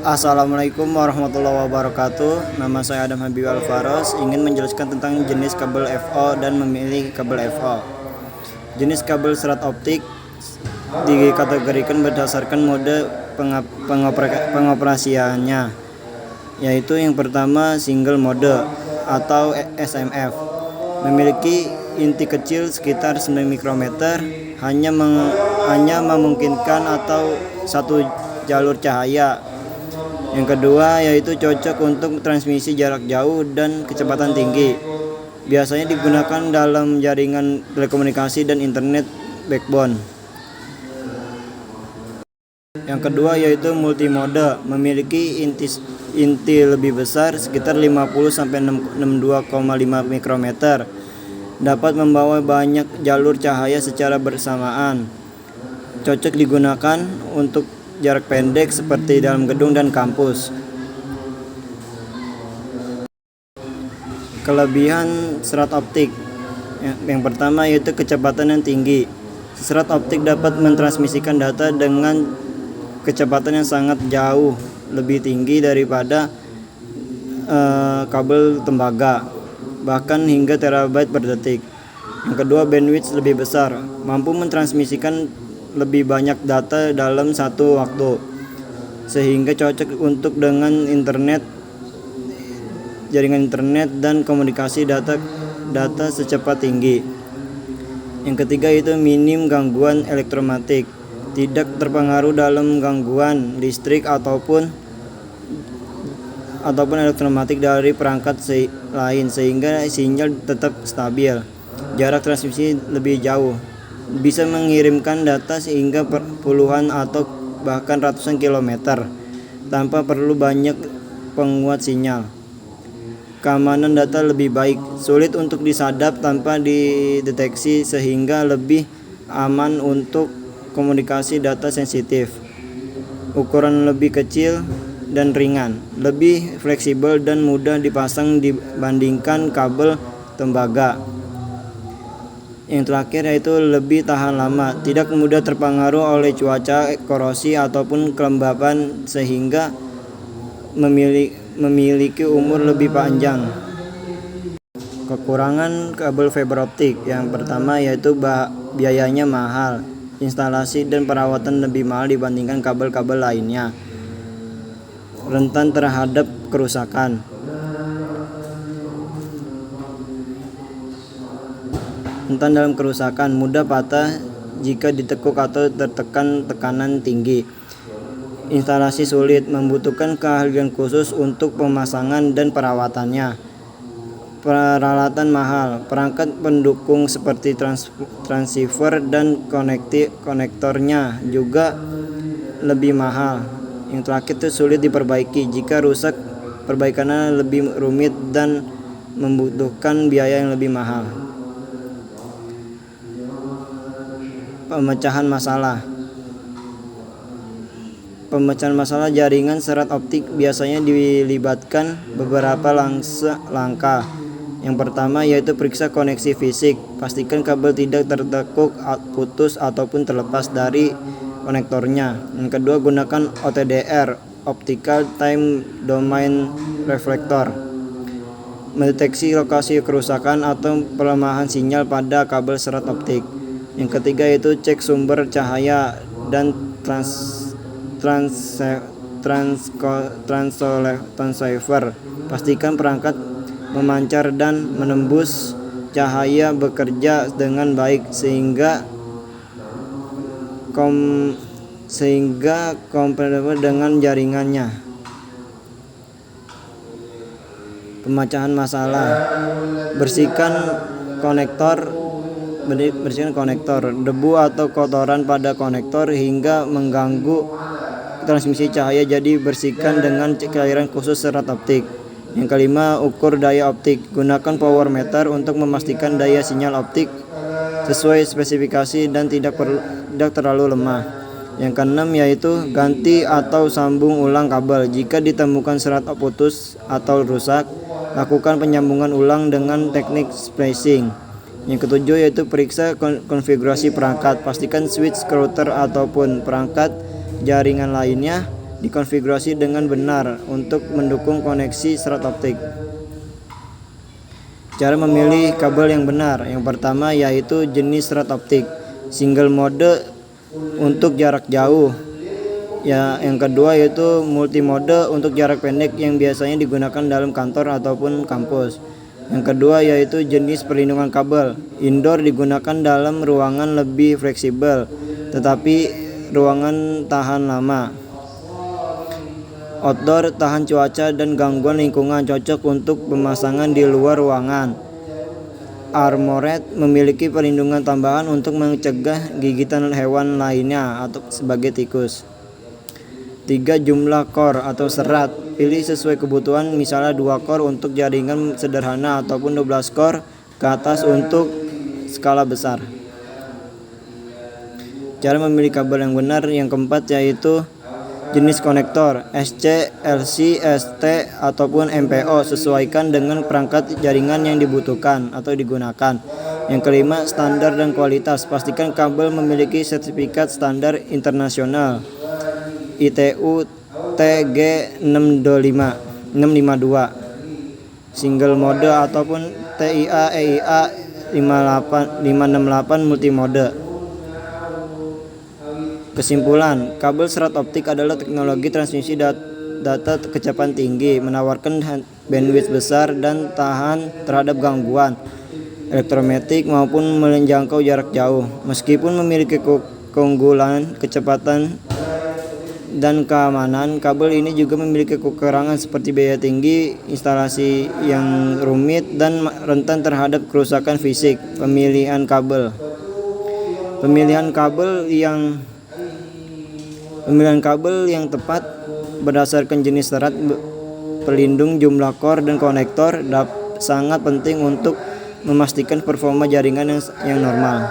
Assalamualaikum warahmatullahi wabarakatuh. Nama saya Adam Habib Alfaros, ingin menjelaskan tentang jenis kabel FO dan memilih kabel FO. Jenis kabel serat optik dikategorikan berdasarkan mode pengoperasiannya, yaitu yang pertama single mode atau SMF. Memiliki inti kecil sekitar 9 mikrometer, hanya memungkinkan atau satu jalur cahaya. Yang kedua yaitu cocok untuk transmisi jarak jauh dan kecepatan tinggi. Biasanya digunakan dalam jaringan telekomunikasi dan internet backbone. Yang kedua yaitu multimode, memiliki inti lebih besar sekitar 50 sampai 62,5 mikrometer. Dapat membawa banyak jalur cahaya secara bersamaan. Cocok digunakan untuk jarak pendek seperti dalam gedung dan kampus. Kelebihan serat optik. Yang pertama yaitu kecepatan yang tinggi. Serat optik dapat mentransmisikan data dengan kecepatan yang sangat jauh lebih tinggi daripada kabel tembaga, bahkan hingga terabyte per detik. Yang kedua, bandwidth lebih besar, mampu mentransmisikan lebih banyak data dalam satu waktu, sehingga cocok untuk dengan jaringan internet dan komunikasi data secepat tinggi. Yang ketiga itu minim gangguan elektromagnetik, tidak terpengaruh dalam gangguan listrik ataupun elektromagnetik dari perangkat lain, sehingga sinyal tetap stabil. Jarak transmisi lebih jauh, bisa mengirimkan data sehingga puluhan atau bahkan ratusan kilometer tanpa perlu banyak penguat sinyal. Keamanan data lebih baik, sulit untuk disadap tanpa dideteksi, sehingga lebih aman untuk komunikasi data sensitif. Ukuran lebih kecil dan ringan, lebih fleksibel dan mudah dipasang dibandingkan kabel tembaga. Yang terakhir yaitu lebih tahan lama, tidak mudah terpengaruh oleh cuaca, korosi ataupun kelembapan, sehingga memiliki umur lebih panjang. Kekurangan kabel fiber optik. Yang pertama yaitu biayanya mahal, instalasi dan perawatan lebih mahal dibandingkan kabel-kabel lainnya. Rentan terhadap kerusakan. Rentan dalam kerusakan, mudah patah jika ditekuk atau tertekan tekanan tinggi. Instalasi sulit, membutuhkan keahlian khusus untuk pemasangan dan perawatannya. Peralatan mahal, perangkat pendukung seperti transceiver dan konektornya juga lebih mahal. Yang terakhir itu sulit diperbaiki, jika rusak perbaikannya lebih rumit dan membutuhkan biaya yang lebih mahal. Pemecahan masalah jaringan serat optik biasanya dilibatkan beberapa langkah. Yang pertama yaitu periksa koneksi fisik, pastikan kabel tidak tertekuk, putus ataupun terlepas dari konektornya. Yang kedua, gunakan OTDR, Optical Time Domain Reflector, mendeteksi lokasi kerusakan atau pelemahan sinyal pada kabel serat optik. Yang ketiga yaitu cek sumber cahaya dan transceiver. Pastikan perangkat memancar dan menembus cahaya bekerja dengan baik sehingga kompatibel dengan jaringannya. Pemecahan masalah. Bersihkan konektor, debu atau kotoran pada konektor hingga mengganggu transmisi cahaya, jadi bersihkan dengan cairan khusus serat optik. Yang kelima, ukur daya optik. Gunakan power meter untuk memastikan daya sinyal optik sesuai spesifikasi dan tidak terlalu lemah. Yang keenam yaitu ganti atau sambung ulang kabel. Jika ditemukan serat putus atau rusak, lakukan penyambungan ulang dengan teknik splicing. Yang ketujuh yaitu periksa konfigurasi perangkat. Pastikan switch, router ataupun perangkat jaringan lainnya dikonfigurasi dengan benar untuk mendukung koneksi serat optik. Cara memilih kabel yang benar. Yang pertama yaitu jenis serat optik. Single mode untuk jarak jauh. Ya, yang kedua yaitu multimode untuk jarak pendek yang biasanya digunakan dalam kantor ataupun kampus. Yang kedua yaitu jenis perlindungan kabel. Indoor digunakan dalam ruangan lebih fleksibel, tetapi ruangan tahan lama. Outdoor tahan cuaca dan gangguan lingkungan, cocok untuk pemasangan di luar ruangan. Armored memiliki perlindungan tambahan untuk mencegah gigitan hewan lainnya atau sebagai tikus. 3. Jumlah core atau serat. Pilih sesuai kebutuhan, misalnya 2 core untuk jaringan sederhana ataupun 12 core ke atas untuk skala besar. Cara memilih kabel yang benar. Yang keempat yaitu jenis konektor SC, LC, ST ataupun MPO, sesuaikan dengan perangkat jaringan yang dibutuhkan atau digunakan. Yang kelima, standar dan kualitas. Pastikan kabel memiliki sertifikat standar internasional ITU TG 652 single mode ataupun TIA EIA 568 multimode. Kesimpulan, kabel serat optik adalah teknologi transmisi data kecepatan tinggi, menawarkan bandwidth besar dan tahan terhadap gangguan elektromagnetik maupun menjangkau jarak jauh. Meskipun memiliki keunggulan, kecepatan, dan keamanan, kabel ini juga memiliki kekurangan seperti biaya tinggi, instalasi yang rumit, dan rentan terhadap kerusakan fisik. Pemilihan kabel yang tepat berdasarkan jenis serat pelindung, jumlah core, dan konektor sangat penting untuk memastikan performa jaringan yang normal.